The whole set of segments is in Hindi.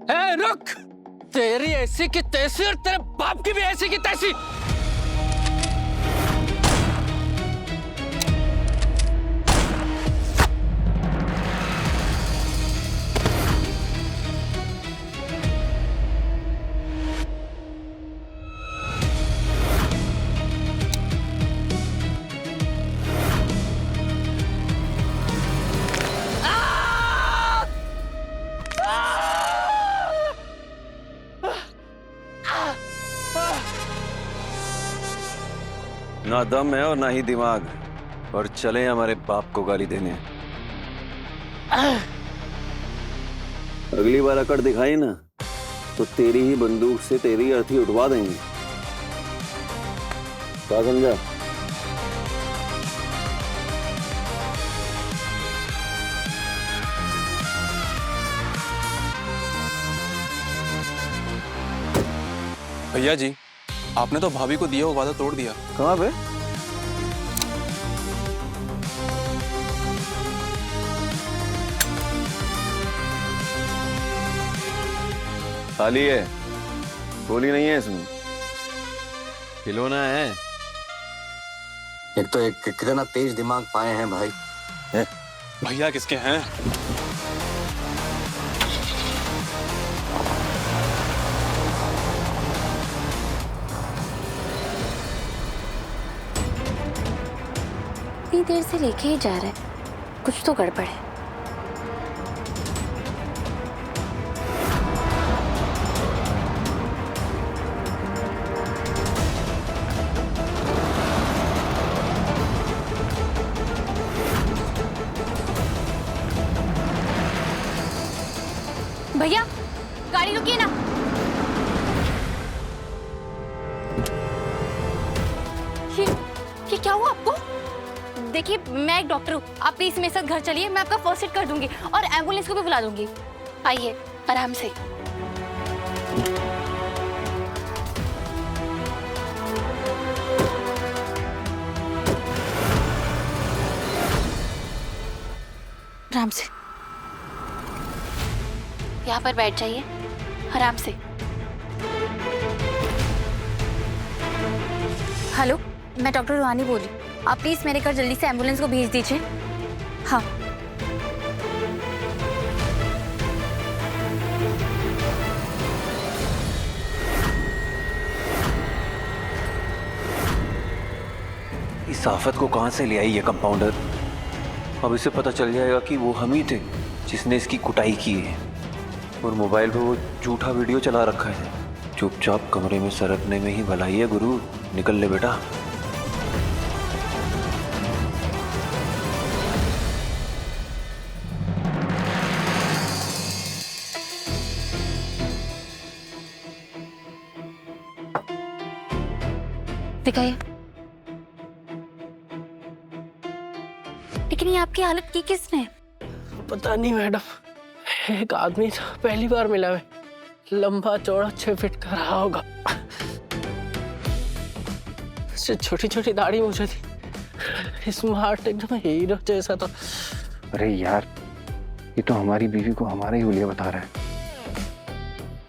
ए रुक, तेरी ऐसी की तैसी और तेरे बाप की भी ऐसी की तैसी। ना दम है और ना ही दिमाग, और चले हमारे बाप को गाली देने। अगली बार अकड़ दिखाई ना तो तेरी ही बंदूक से तेरी अर्थी उठवा देंगे। क्या समझा? भैया जी, आपने तो भाभी को दिया हुआ वादा तोड़ दिया। कहाँ पे? खाली है, गोली नहीं है इसमें, खिलौना है। एक तो एक कितना तेज दिमाग पाए हैं भाई। भैया किसके हैं? इतनी देर से लेके ही जा रहा है, कुछ तो गड़बड़ है। भैया गाड़ी रुकिए ना। ये क्या हुआ आपको? देखिए मैं एक डॉक्टर हूँ, आप प्लीज मेरे साथ घर चलिए, मैं आपका फर्स्ट एड कर दूंगी और एम्बुलेंस को भी बुला दूंगी। आइए आराम से। आराम से यहाँ पर बैठ जाइए, आराम से। हेलो, मैं डॉक्टर रूहानी बोली। आप प्लीज मेरे घर जल्दी से एम्बुलेंस को भेज दीजिए। हाँ इस आफत को कहां से ले आई ये कंपाउंडर? अब इसे पता चल जाएगा कि वो हम ही थे जिसने इसकी कुटाई की है, और मोबाइल पे वो झूठा वीडियो चला रखा है। चुपचाप कमरे में सरकने में ही भलाई है गुरु, निकल ले बेटा। दिखाइए। लेकिन ये आपकी हालत की किसने? पता नहीं मैडम, एक आदमी था, पहली बार मिला मैं, लंबा चौड़ा 6 फीट का रहा होगा, छोटी छोटी दाढ़ी मुझे थी, स्मार्ट एकदम हीरो जैसा था। अरे यार, ये तो हमारी बीवी को हमारा ही हुलिया बता रहा है,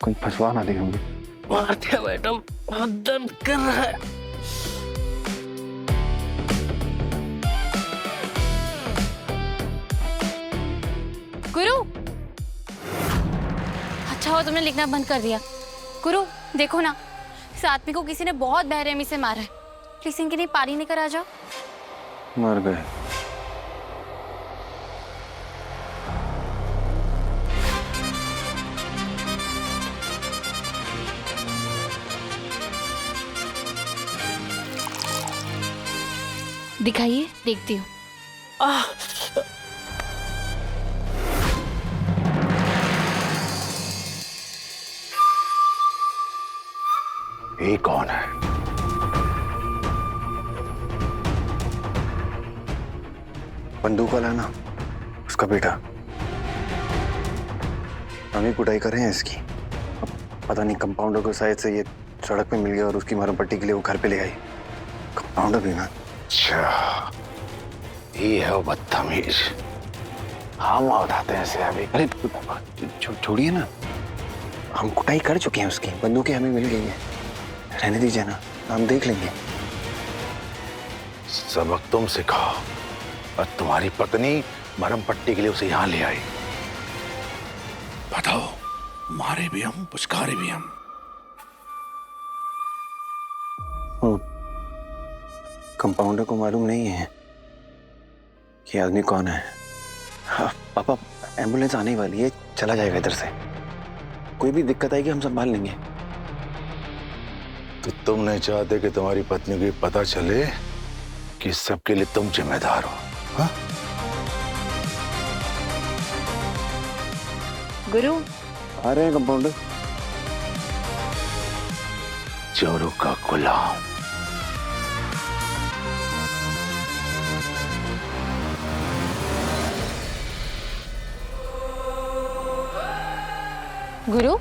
कोई फंसवा ना दे हमें। मार दिया मैडम, बहुत दर्द कर रहा है। गुरु, अच्छा हो तुमने लिखना बंद कर दिया। गुरु देखो ना, इस आदमी को किसी ने बहुत बेरहमी से मारा है, प्लीज इनके लिए पानी लेकर आ जाओ। मर गए। दिखाइए, देखती हूँ। ये कौन है? बंदूक वाला ना, उसका बेटा। हम ही कुटाई कर रहे हैं इसकी। अब पता नहीं कंपाउंडर को शायद से ये सड़क पे मिल गया और उसकी मरहम पट्टी के लिए वो घर पे ले आई। कंपाउंडर भी ना। अच्छा, ये है वो बदतमीज। हम उठाते हैं इसे अभी। अरे छोड़िए ना, हम कुटाई कर चुके हैं उसकी, बंदूकें हमें मिल गई है। रहने दीजिए ना, हम देख लेंगे। सबक तुम सिखाओ और तुम्हारी पत्नी मरहम पट्टी के लिए उसे यहां ले आई। बताओ, मारे भी हम, पुचकारे भी हम। कंपाउंडर को मालूम नहीं है कि आदमी कौन है। हाँ, पापा एम्बुलेंस आने वाली है, चला जाएगा इधर से। कोई भी दिक्कत आएगी हम संभाल लेंगे। तो तुम नहीं चाहते कि तुम्हारी पत्नी को ये पता चले कि सबके लिए तुम जिम्मेदार हो? हाँ? गुरु, आ रहे हैं कंपाउंडर। चोरों का गुलाम। गुरु,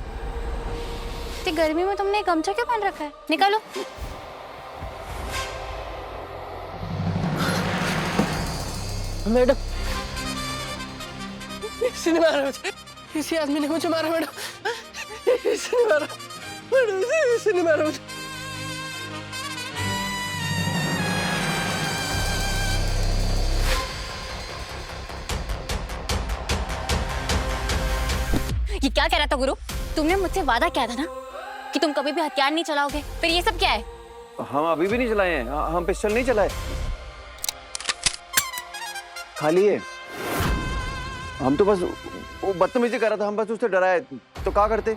इतनी गर्मी में तुमने गमछा क्यों पहन रखा है? निकालो। मैडम, किसी ने मारा मुझे, किसी आदमी ने मुझे मारा मैडम, किसी ने मारा मैडम, किसी ने मारा मुझे। ये क्या कह रहा था गुरु? तुमने मुझसे वादा किया था ना कि तुम कभी भी हथियार नहीं चलाओगे, फिर ये सब क्या है? हम अभी भी नहीं चलाए हैं, हम पिस्टल नहीं चलाए, खाली है। हम तो बस वो बदतमीजी कर रहा था, हम बस उससे डराए तो क्या करते।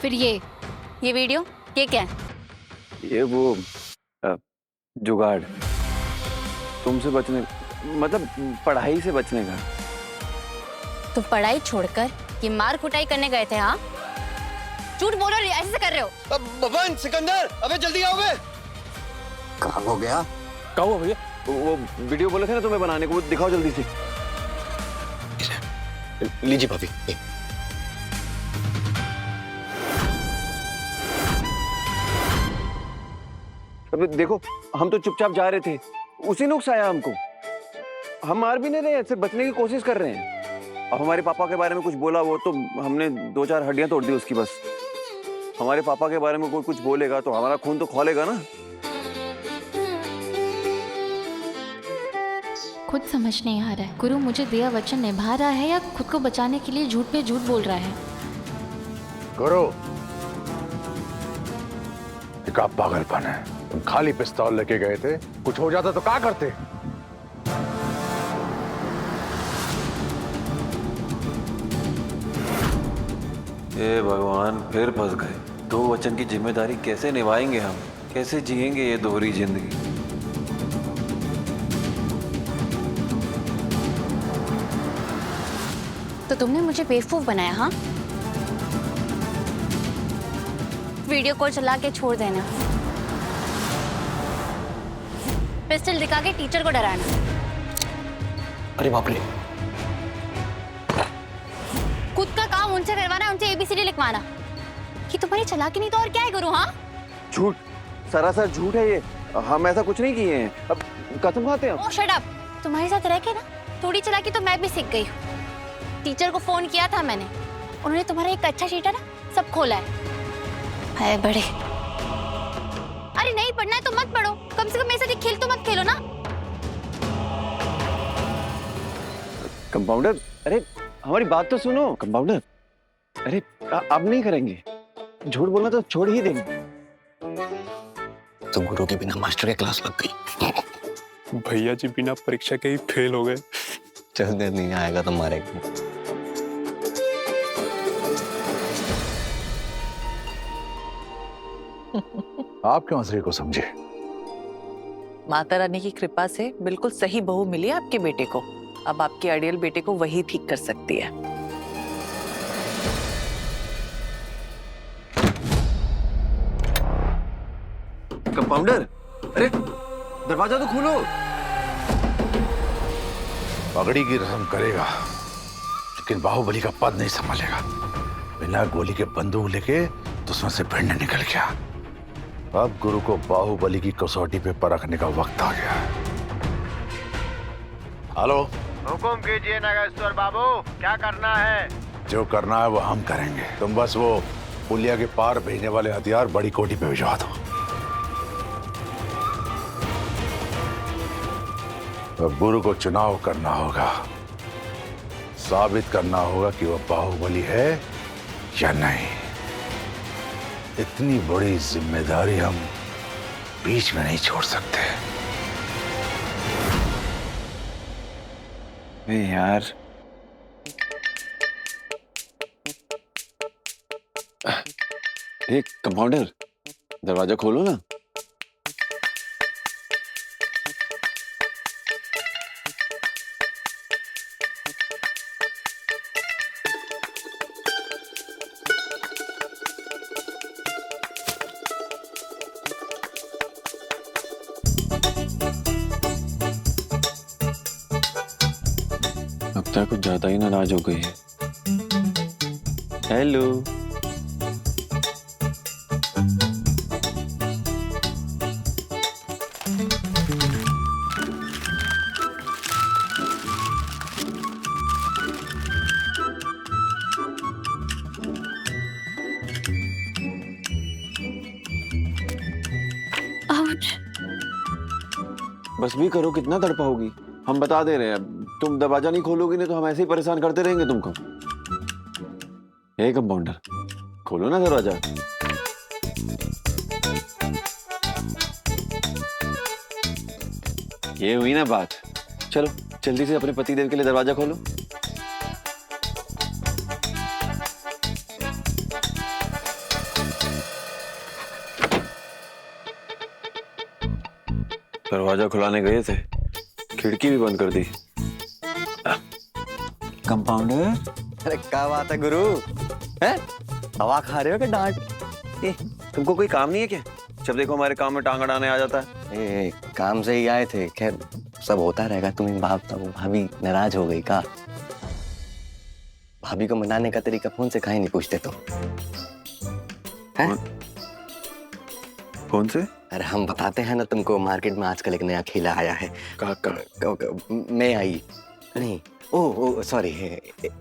फिर ये वीडियो, ये क्या है? ये वो जुगाड़, तुमसे बचने, मतलब पढ़ाई से बचने का। तुम पढ़ाई छोड़कर ये मार कुटाई करने गए थे? हाँ, झूठ बोल रहे हो, ऐसे कर रहे हो। बबन, सिकंदर, अबे जल्दी आओगे। काम हो गया? क्या हुआ भैया? वो वीडियो बोले थे ना तुम्हें बनाने को, वो दिखाओ जल्दी से। लीजिए भाभी। अबे देखो, हम तो चुपचाप जा रहे थे, उसी ने उकसाया हमको। हम मार भी नहीं रहे हैं, सिर्फ बचने की कोशिश कर रहे हैं। अब हमारे पापा के बारे में कुछ बोला, वो तो हमने 2-4 हड्डियां तोड़ दी उसकी बस। हमारे पापा के बारे में कोई कुछ बोलेगा तो हमारा खून तो खौलेगा ना। खुद समझ नहीं आ रहा है गुरु, मुझे दिया वचन निभा रहा है या खुद को बचाने के लिए झूठ पे झूठ बोल रहा है? गुरु, एक आप पागलपन है। तुम खाली पिस्तौल लेके गए थे, कुछ हो जाता तो क्या करते? हे भगवान, फिर फंस गए। 2 वचन की जिम्मेदारी कैसे निभाएंगे हम, कैसे जिएंगे ये दोहरी जिंदगी। तो तुमने मुझे बेवकूफ बनाया? हाँ, वीडियो कॉल चला के छोड़ देना, पिस्टल दिखा के टीचर को डराना। अरे बाप रे। खुद का काम उनसे करवाना, उनसे ABCD लिखवाना। ये तुम्हारी चालाकी नहीं तो और क्या है गुरु? हाँ, झूठ, सरासर झूठ है ये। हम ऐसा कुछ नहीं किए हैं। अब कसम खाते हैं। ओह शट अप। तुम्हारे साथ रह के ना थोड़ी चालाकी तो मैं भी सीख गई हूँ। टीचर को फोन किया था मैंने, उन्होंने तुम्हारा एक अच्छा शीट है ना सब खोला है बड़े। अरे नहीं पढ़ना है तो मत पढ़ो, कम से कम मेरे साथ खेल तो मत खेलो ना। कंपाउंडर, अरे हमारी बात तो सुनो। कंपाउंडर, अरे अब नहीं करेंगे, झूठ बोलना तो छोड़ ही देंगे। तो गुरु के बिना मास्टर की क्लास लग गई। भैया जी बिना परीक्षा के ही फेल हो गए। चल दे, नहीं आएगा तो मारेगा। आप क्यों हंस रहे को समझे? माता रानी की कृपा से बिल्कुल सही बहू मिली आपके बेटे को। अब आपके अड़ियल बेटे को वही ठीक कर सकती है। कंपाउंडर, अरे दरवाजा तो खोलो। पगड़ी की रस्म करेगा, लेकिन बाहुबली का पद नहीं संभालेगा। बिना गोली के बंदूक लेके दुश्मन से भिड़ने निकल गया। अब गुरु को बाहुबली की कसौटी पे परखने का वक्त आ गया। हेलो। हुकुम कीजिए नागेश्वर बाबू, क्या करना है? जो करना है वो हम करेंगे, तुम बस वो पुलिया के पार भेजने वाले हथियार बड़ी कोठी पे भिजवा दो। अब गुरु को चुनाव करना होगा, साबित करना होगा कि वह बाहुबली है या नहीं। इतनी बड़ी जिम्मेदारी हम बीच में नहीं छोड़ सकते। यार एक कंपाउंडर, दरवाजा खोलो ना। अब तक कुछ ज्यादा ही नाराज हो गई है। हेलो। बस भी करो, कितना तड़पाओगी? हम बता दे रहे हैं, अब तुम दरवाजा नहीं खोलोगी ना तो हम ऐसे ही परेशान करते रहेंगे तुमको। हे कंपाउंडर, खोलो ना दरवाजा। ये हुई ना बात। चलो जल्दी से अपने पतिदेव के लिए दरवाजा खोलो। दरवाजा खुलाने गए थे, खिड़की भी बंद कर दी। कंपाउंडर, अरे क्या बात है गुरु? हैं? हवा खा रहे हो कि डांट? तुमको कोई काम नहीं है क्या? जब देखो हमारे काम में टांग अड़ाने आ जाता है। काम से ही आए थे, खैर सब होता रहेगा। तुम्हें भाभी नाराज हो गई का? भाभी को मनाने का तरीका फोन से काहे नहीं पूछते तो? कौन से? अरे हम बताते हैं ना तुमको, मार्केट में आजकल एक नया खिला आया है। मैं आई नहीं, ओ सॉरी,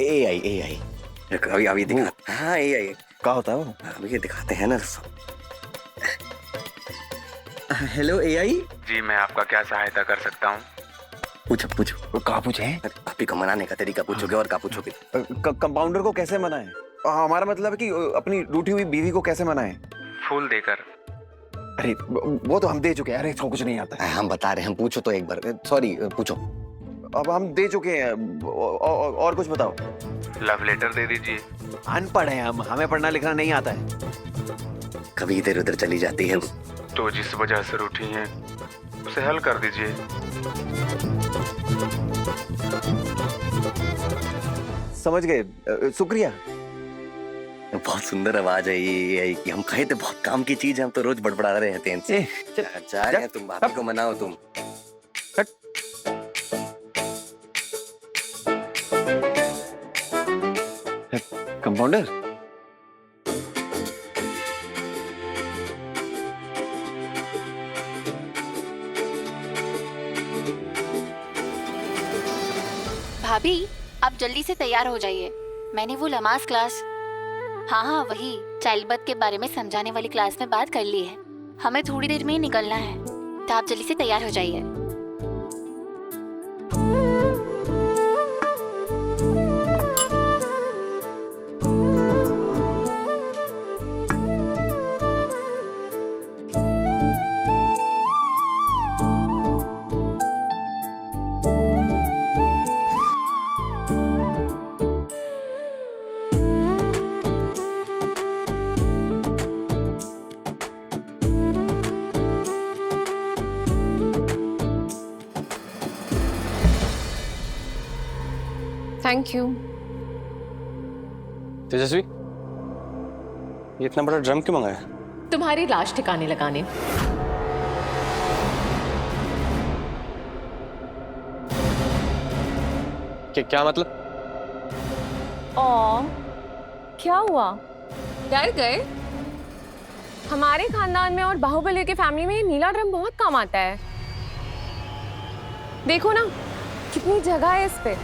AI। अभी दिखा। हाँ AI क्या होता है वो? अभी दिखाते हैं ना। हेलो AI जी, मैं आपका क्या सहायता कर सकता हूँ? पूछो। कहा पूछे? भाभी को मनाने का तरीका पूछोगे और क्या पूछोगे? कंपाउंडर को कैसे मनाएं? हमारा मतलब है कि अपनी रूठी हुई बीवी को कैसे मनाएं? फूल देकर। अरे वो तो हम दे चुके हैं। अरे इसको कुछ नहीं आता है। हम बता रहे हैं, पूछो तो एक बार। सॉरी, पूछो। अब हम दे चुके हैं। और कुछ बताओ। लव लेटर दे दीजिए। अनपढ़ है हम, हमें पढ़ना लिखना नहीं आता है। कभी इधर उधर चली जाती है। तो जिस वजह से रूठी हैं उसे हल कर दीजिए। समझ गए, शुक्रिया। बहुत सुंदर आवाज है ये की। हम कहे थे बहुत काम की चीज है, हम तो रोज बड़बड़ा रहे हैं इनसे। जा रहे हैं, तुम भाभी को मनाओ तुम। कंपाउंडर, भाभी आप जल्दी से तैयार हो जाइए। मैंने वो नमाज क्लास, हाँ वही चाइल्ड बर्थ के बारे में समझाने वाली क्लास में बात कर ली है। हमें थोड़ी देर में ही निकलना है, तो आप जल्दी से तैयार हो जाइए। Thank you. तेजस्वी, ये इतना बड़ा ड्रम क्यों मंगाया? तुम्हारी लाश ठिकाने लगाने। क्या मतलब? क्या हुआ? डर गए? हमारे खानदान में और बाहुबली की फैमिली में ये नीला ड्रम बहुत काम आता है। देखो ना, कितनी जगह है इस पे।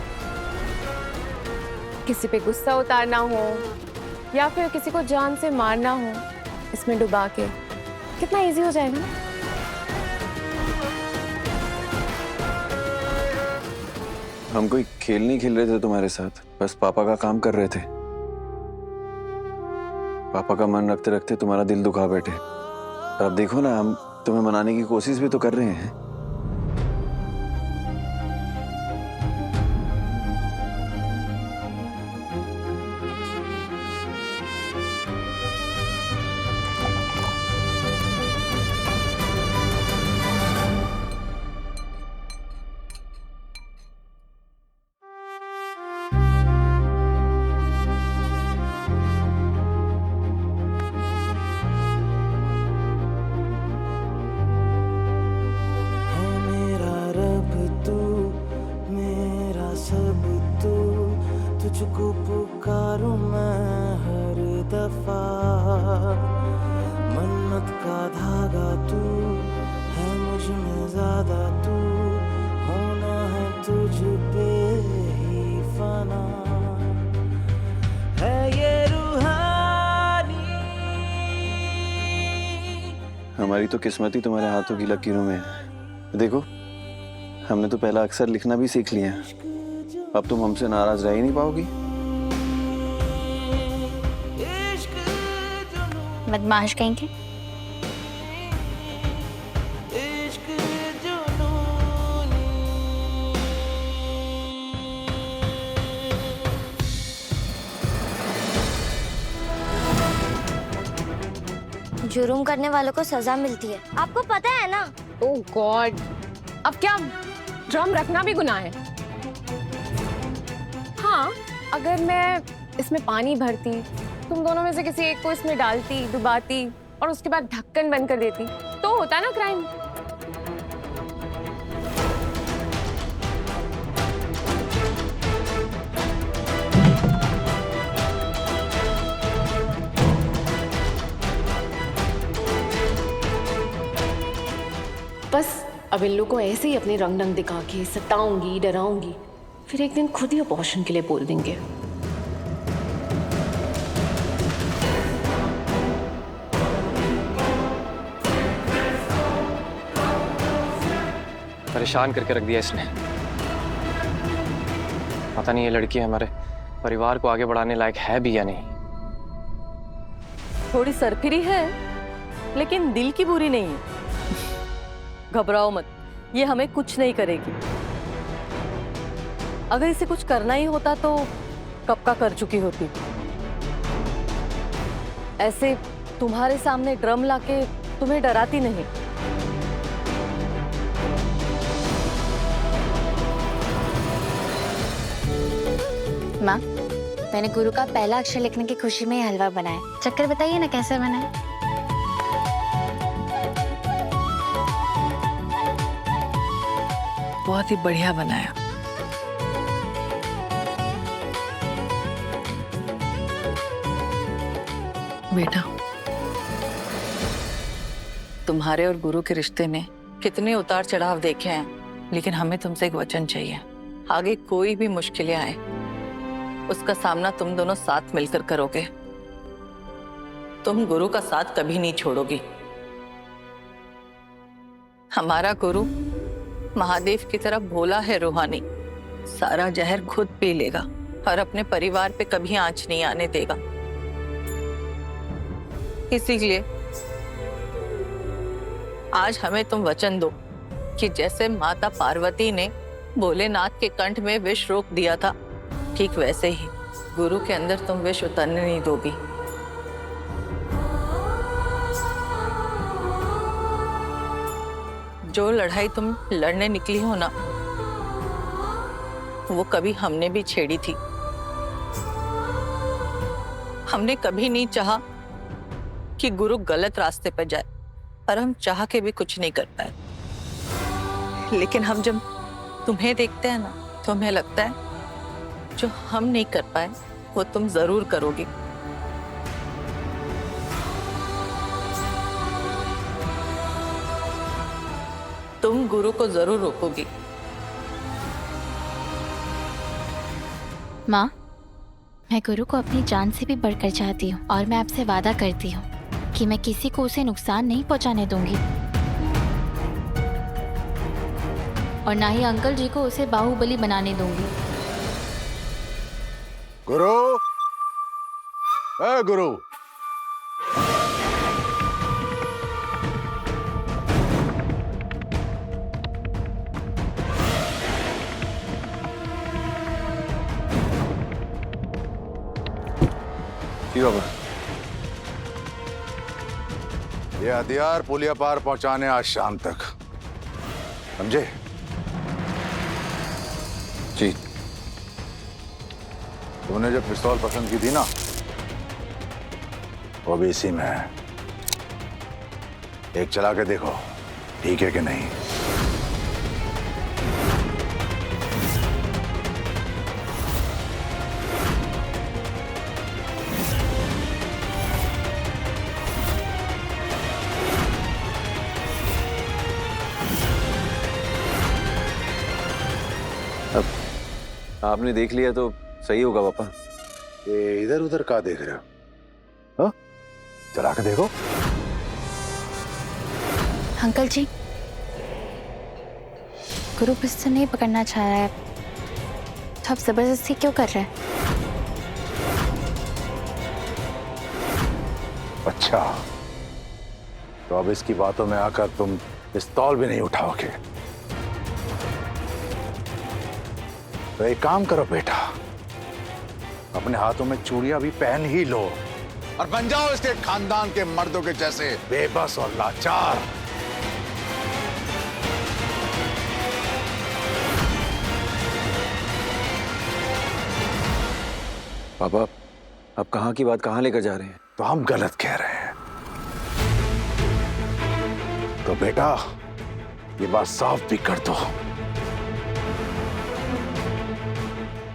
किसी पे गुस्सा उतारना हो या फिर किसी को जान से मारना हो, इसमें डुबा के कितना इजी हो जाएगा ना। हम कोई खेल नहीं खेल रहे थे तुम्हारे साथ, बस पापा का काम कर रहे थे। पापा का मन रखते रखते तुम्हारा दिल दुखा बैठे। अब देखो ना, हम तुम्हें मनाने की कोशिश भी तो कर रहे हैं। तुझको पुकारूं मैं हर दफा, मन्नत का धागा तू है मुझ में ज्यादा, तू होना है तुझ पे ही फना, है ये रूहानी। हमारी तो किस्मत ही तुम्हारे हाथों की लकीरों में है। देखो, हमने तो पहला अक्षर लिखना भी सीख लिया है। अब तुम हमसे नाराज रह ही नहीं पाओगी। बदमाश कहीं के। जुर्म करने वालों को सजा मिलती है, आपको पता है ना। ओह गॉड, अब क्या ड्रम रखना भी गुनाह है? हाँ, अगर मैं इसमें पानी भरती, तुम दोनों में से किसी एक को इसमें डालती, डुबाती और उसके बाद ढक्कन बंद कर देती, तो होता ना क्राइम। बस अब इन लोगों को ऐसे ही अपने रंग रंग दिखा के सताऊंगी, डराऊंगी, फिर एक दिन खुद ही अबॉर्शन के लिए बोल देंगे। परेशान करके रख दिया इसने। पता नहीं ये लड़की हमारे परिवार को आगे बढ़ाने लायक है भी या नहीं। थोड़ी सरफिरी है, लेकिन दिल की बुरी नहीं है। घबराओ मत, ये हमें कुछ नहीं करेगी। अगर इसे कुछ करना ही होता तो कब का कर चुकी होती। ऐसे तुम्हारे सामने ड्रम लाके तुम्हें डराती नहीं। माँ, मैंने गुरु का पहला अक्षर लिखने की खुशी में ये हलवा बनाया। चक्कर बताइए ना कैसे बनाया। बहुत ही बढ़िया बनाया। बेटा, तुम्हारे और गुरु के रिश्ते में कितने उतार चढ़ाव देखे हैं, लेकिन हमें तुमसे एक वचन चाहिए। आगे कोई भी मुश्किलें आए, उसका सामना तुम दोनों साथ मिलकर करोगे। तुम गुरु का साथ कभी नहीं छोड़ोगी। हमारा गुरु महादेव की तरह भोला है, रूहानी। सारा जहर खुद पी लेगा और अपने परिवार पे कभी आंच नहीं आने देगा। इसीलिए आज हमें तुम वचन दो कि जैसे माता पार्वती ने भोलेनाथ के कंठ में विष रोक दिया था, ठीक वैसे ही गुरु के अंदर तुम विष उतरने नहीं दोगी। जो लड़ाई तुम लड़ने निकली हो ना, वो कभी हमने भी छेड़ी थी। हमने कभी नहीं चाहा कि गुरु गलत रास्ते पर जाए, और हम चाह के भी कुछ नहीं कर पाए। लेकिन हम जब तुम्हें देखते हैं ना, तो हमें लगता है जो हम नहीं कर पाए वो तुम जरूर करोगी। तुम गुरु को जरूर रोकोगी। माँ, मैं गुरु को अपनी जान से भी बढ़कर चाहती हूँ और मैं आपसे वादा करती हूँ कि मैं किसी को उसे नुकसान नहीं पहुँचाने दूंगी और ना ही अंकल जी को उसे बाहुबली बनाने दूंगी। गुरु, ए गुरु, जी बाबा। ये हथियार पुलिया पार पहुंचाने आज शाम तक, समझे? जी। तूने जो पिस्तौल पसंद की थी ना, वो भी इसी में है। एक चला के देखो, ठीक है कि नहीं? अब आपने देख लिया तो सही होगा पापा। ये इधर उधर का देख रहे हो? हाँ? चला के देखो। अंकल जी, गुरु पिस्तौल नहीं पकड़ना चाह रहा है तो आप जबरदस्ती क्यों कर रहे हैं? अच्छा, तो अब इसकी बातों में आकर तुम पिस्तौल भी नहीं उठाओगे। तो एक काम करो बेटा, अपने हाथों में चूड़ियां भी पहन ही लो और बन जाओ इसके खानदान के मर्दों के जैसे बेबस और लाचार। पापा, आप कहाँ की बात कहाँ लेकर जा रहे हैं? तो हम गलत कह रहे हैं। तो बेटा, ये बात साफ भी कर दो,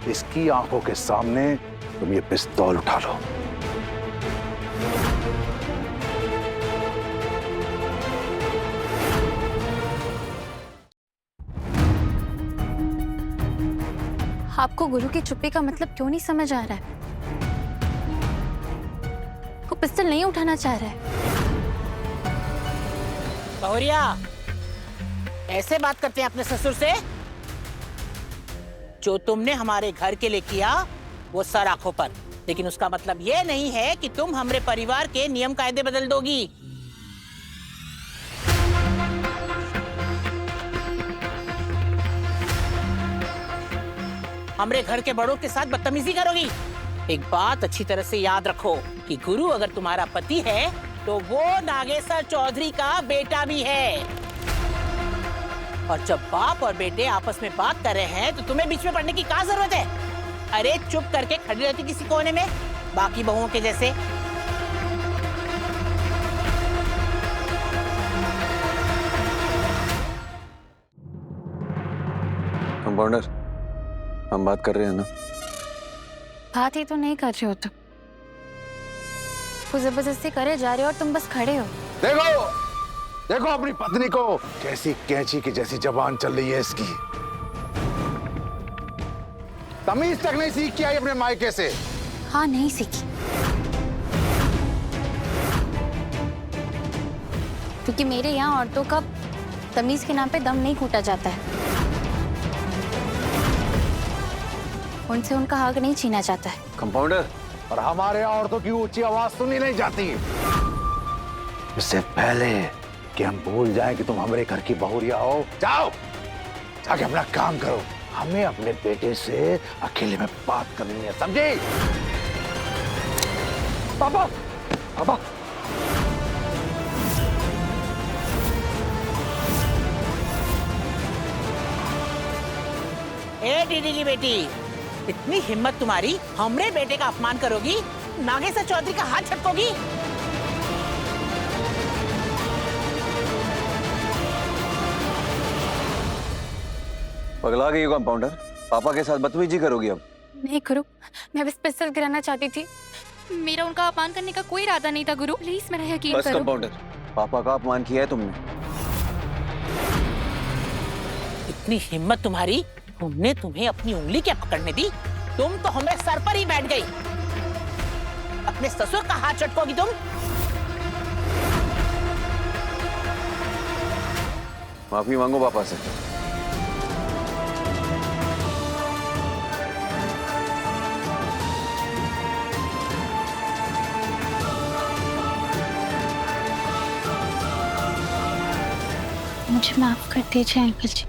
इसकी आंखों के सामने तुम ये पिस्तौल उठा लो। आपको गुरु की चुप्पी का मतलब क्यों नहीं समझ आ रहा है? वो पिस्तौल नहीं उठाना चाह रहा है। बहुरिया, ऐसे बात करते हैं अपने ससुर से? जो तुमने हमारे घर के लिए किया वो सर आंखों पर, लेकिन उसका मतलब ये नहीं है कि तुम हमारे परिवार के नियम कायदे बदल दोगी। हमारे घर के बड़ों के साथ बदतमीजी करोगी। एक बात अच्छी तरह से याद रखो कि गुरु अगर तुम्हारा पति है तो वो नागेश्वर चौधरी का बेटा भी है। और जब बाप और बेटे आपस में बात कर रहे हैं तो तुम्हें बीच में पड़ने की क्या जरूरत है? अरे चुप करके खड़ी रहती किसी कोने में, बाकी बहुओं के जैसे। कंपाउंडर, हम बात कर रहे हैं ना? बात ही तो नहीं कर रहे हो तुम, वो जबरदस्ती करे जा रहे हो और तुम बस खड़े हो। देखो, देखो अपनी पत्नी को, कैसी कैंची की जैसी जबान चल रही है इसकी। तमीज तक नहीं सीख के आई अपने मायके से। हाँ, नहीं सीखी, क्योंकि मेरे यहाँ औरतों का तमीज के नाम पे दम नहीं घूटा जाता है। उनसे उनका हक नहीं छीना जाता है। कंपाउंडर, और हमारे यहाँ औरतों की ऊंची आवाज सुनी नहीं जाती। इससे पहले कि हम भूल जाएं कि तुम हमारे घर की बहुरिया हो, जाओ जाके अपना काम करो। हमें अपने बेटे से अकेले में बात करनी है, समझे? पापा, पापा। ए दीदी की बेटी, इतनी हिम्मत तुम्हारी, हमरे बेटे का अपमान करोगी, नागेश्वर चौधरी का हाथ झटकोगी? पगला गई हो कंपाउंडर, पापा के साथ बदतमीजी करोगी अब? नहीं गुरु, मैं बस पिस्तौल गिराना चाहती थी। मेरा उनका अपमान करने का कोई इरादा नहीं था गुरु, प्लीज मेरा यकीन बस करो। कंपाउंडर, पापा का अपमान किया है तुमने। इतनी हिम्मत तुम्हारी, हमने तुम्हें अपनी उंगली क्या पकड़ने दी? तुम तो हमारे सर पर ही बैठ गई। अपने ससुर का हाथ चटकोगी तुम? माफी मांगो पापा से। मुझे माफ कर दीजिए अंकल जी।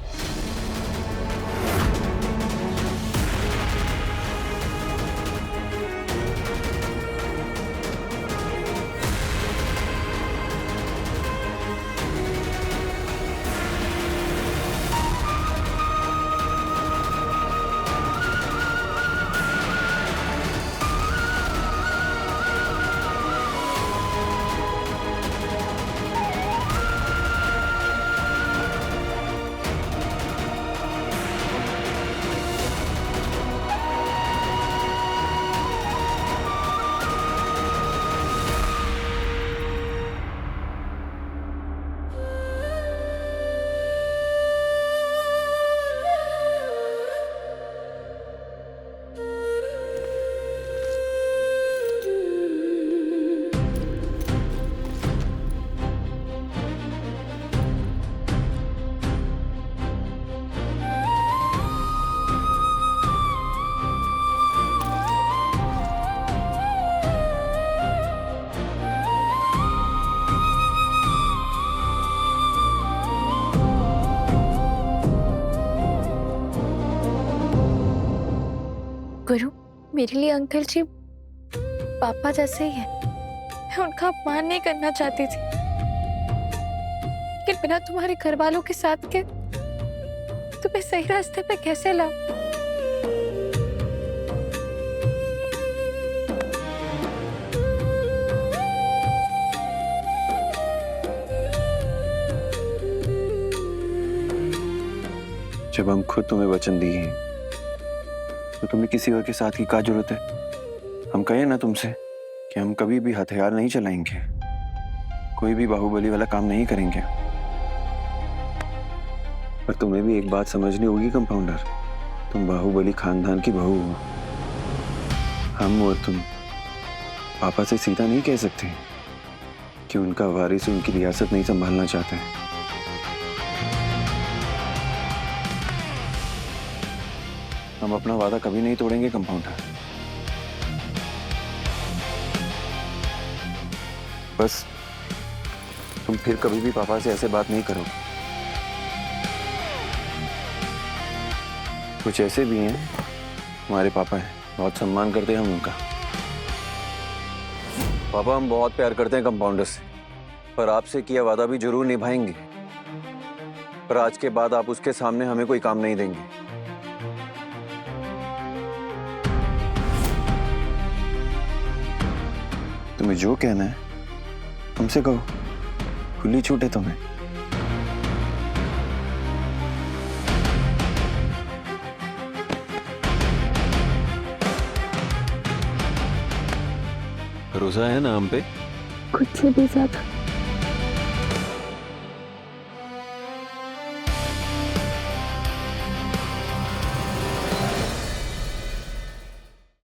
गुरु, मेरे लिए अंकल जी पापा जैसे ही है। मैं उनका अपमान नहीं करना चाहती थी, लेकिन बिना तुम्हारे घर वालों के साथ के तुम्हें सही रास्ते पे कैसे लाऊं? जब हम खुद तुम्हें वचन दिए हैं तो तुम्हें किसी और के साथ की क्या जरूरत है? हम कहें ना तुमसे कि हम कभी भी हथियार नहीं चलाएंगे, कोई भी बाहुबली वाला काम नहीं करेंगे। पर तुम्हें भी एक बात समझनी होगी कंपाउंडर, तुम बाहुबली खानदान की बहू हो। हम और तुम पापा से सीधा नहीं कह सकते कि उनका वारिस उनकी रियासत नहीं संभालना चाहता है। हम अपना वादा कभी नहीं तोड़ेंगे कंपाउंडर। बस तुम फिर कभी भी पापा से ऐसे बात नहीं करो। कुछ ऐसे भी हैं, हमारे पापा हैं, बहुत सम्मान करते हैं हम उनका। पापा हम बहुत प्यार करते हैं कंपाउंडर से, पर आपसे किया वादा भी जरूर निभाएंगे। पर आज के बाद आप उसके सामने हमें कोई काम नहीं देंगे। तुम्हें जो कहना है हमसे कहो, खुली छूट है तुम्हें। भरोसा है ना हम पे? खुद से भी ज्यादा।